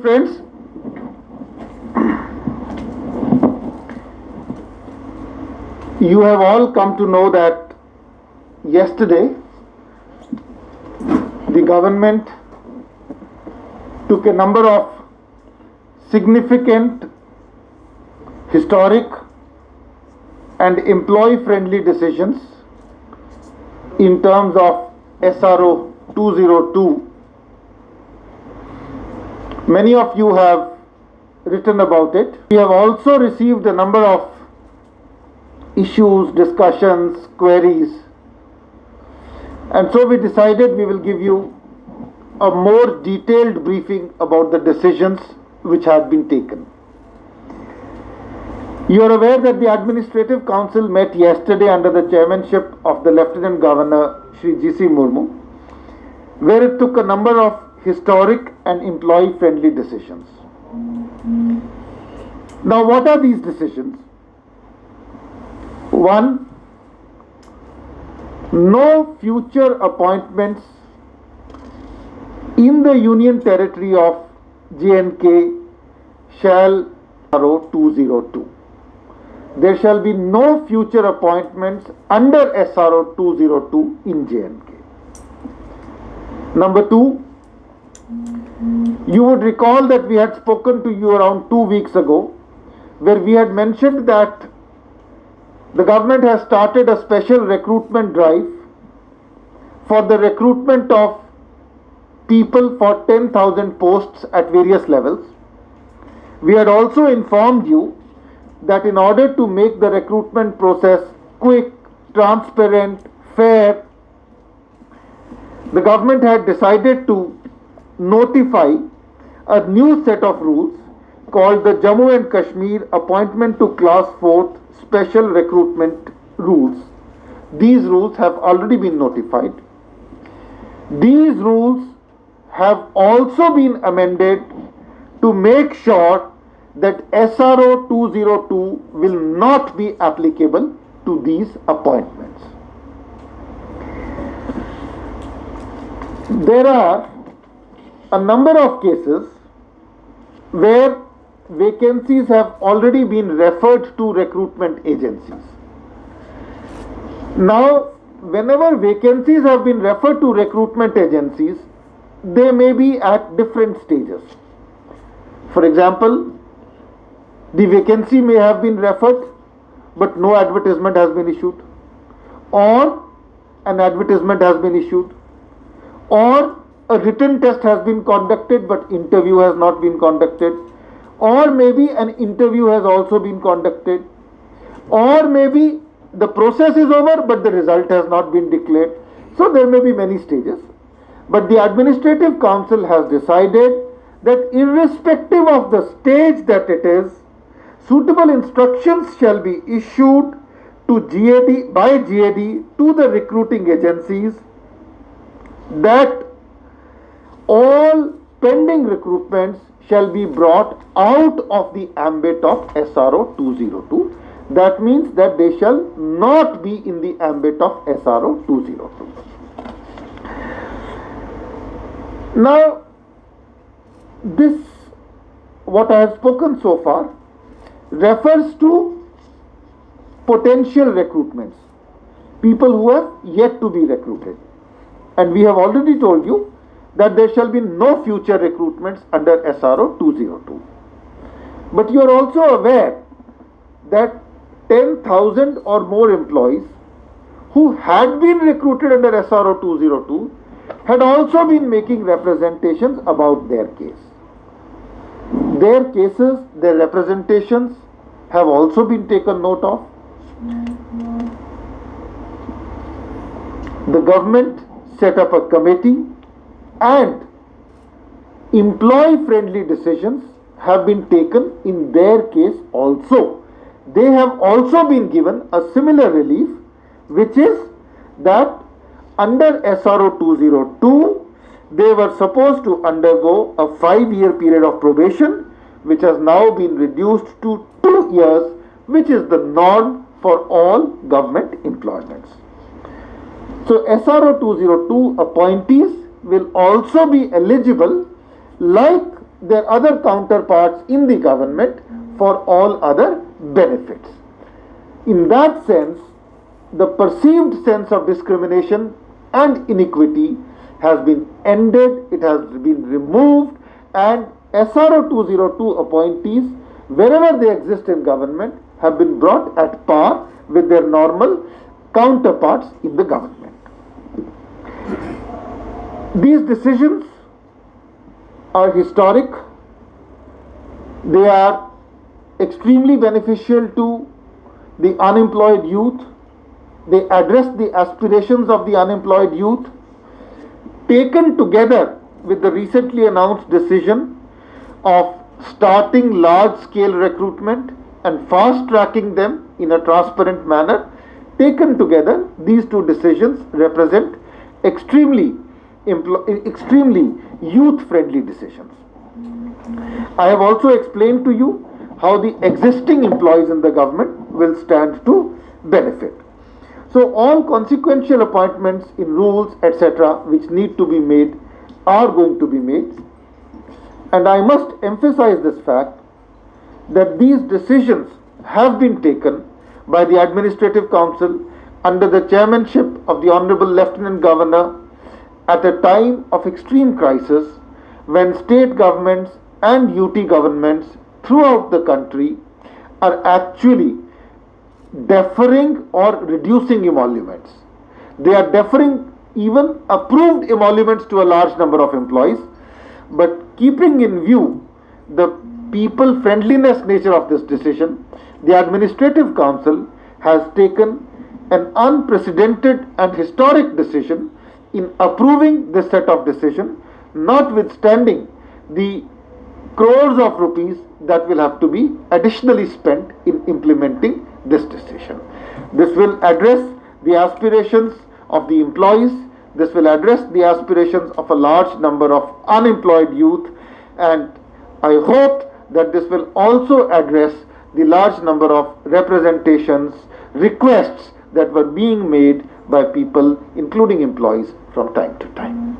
afternoon, friends. You have all come to know that yesterday the government took a number of significant, historic and employee-friendly decisions in terms of SRO 202. Many of you have written about it. We have also received a number of issues, discussions, queries, and so we decided we will give you a more detailed briefing about the decisions which have been taken. You are aware that the Administrative Council met yesterday under the chairmanship of the Lieutenant Governor Shri G.C. Murmu, where it took a number of historic and employee-friendly decisions. Now, what are these decisions? One, no future appointments in the Union Territory of J&K shall SRO 202. There shall be no future appointments under SRO 202 in J&K. Number two, you would recall that we had spoken to you around 2 weeks ago, where we had mentioned that the government has started a special recruitment drive for the recruitment of people for 10,000 posts at various levels. We had also informed you that in order to make the recruitment process quick, transparent, fair, the government had decided to notify a new set of rules called the Jammu and Kashmir Appointment to Class 4th Special Recruitment Rules. These rules have already been notified. These rules have also been amended to make sure that SRO 202 will not be applicable to these appointments. There are a number of cases where vacancies have already been referred to recruitment agencies. Now, whenever vacancies have been referred to recruitment agencies, they may be at different stages. For example, the vacancy may have been referred, but no advertisement has been issued, or an advertisement has been issued, or a written test has been conducted but interview has not been conducted, or maybe an interview has also been conducted, or maybe the process is over but the result has not been declared. So there may be many stages. But the Administrative Council has decided that irrespective of the stage that it is, suitable instructions shall be issued to GAD by GAD to the recruiting agencies that all pending recruitments shall be brought out of the ambit of SRO 202. That means that they shall not be in the ambit of SRO 202. Now, this, what I have spoken so far, refers to potential recruitments, people who have yet to be recruited. And we have already told you that there shall be no future recruitments under SRO 202. But you are also aware that 10,000 or more employees who had been recruited under SRO 202 had also been making representations about their case. Their cases, their representations have also been taken note of. The government set up a committee and employee-friendly decisions have been taken in their case also. They have also been given a similar relief, which is that under SRO 202, they were supposed to undergo a 5-year period of probation, which has now been reduced to 2 years, which is the norm for all government employments. So SRO 202 appointees will also be eligible like their other counterparts in the government for all other benefits. In that sense, the perceived sense of discrimination and inequity has been ended, it has been removed, and SRO 202 appointees, wherever they exist in government, have been brought at par with their normal counterparts in the government. These decisions are historic, they are extremely beneficial to the unemployed youth, they address the aspirations of the unemployed youth. Taken together with the recently announced decision of starting large-scale recruitment and fast-tracking them in a transparent manner, taken together, these two decisions represent extremely youth-friendly decisions. I have also explained to you how the existing employees in the government will stand to benefit. So all consequential appointments in rules, etc., which need to be made are going to be made. And I must emphasize this fact that these decisions have been taken by the Administrative Council under the chairmanship of the Honorable Lieutenant Governor at a time of extreme crisis when state governments and UT governments throughout the country are actually deferring or reducing emoluments. They are deferring even approved emoluments to a large number of employees, but keeping in view the people friendliness nature of this decision, the Administrative Council has taken an unprecedented and historic decision in approving this set of decision, notwithstanding the crores of rupees that will have to be additionally spent in implementing this decision. This will address the aspirations of the employees, this will address the aspirations of a large number of unemployed youth, and I hope that this will also address the large number of representations, requests that were being made by people, including employees, from time to time.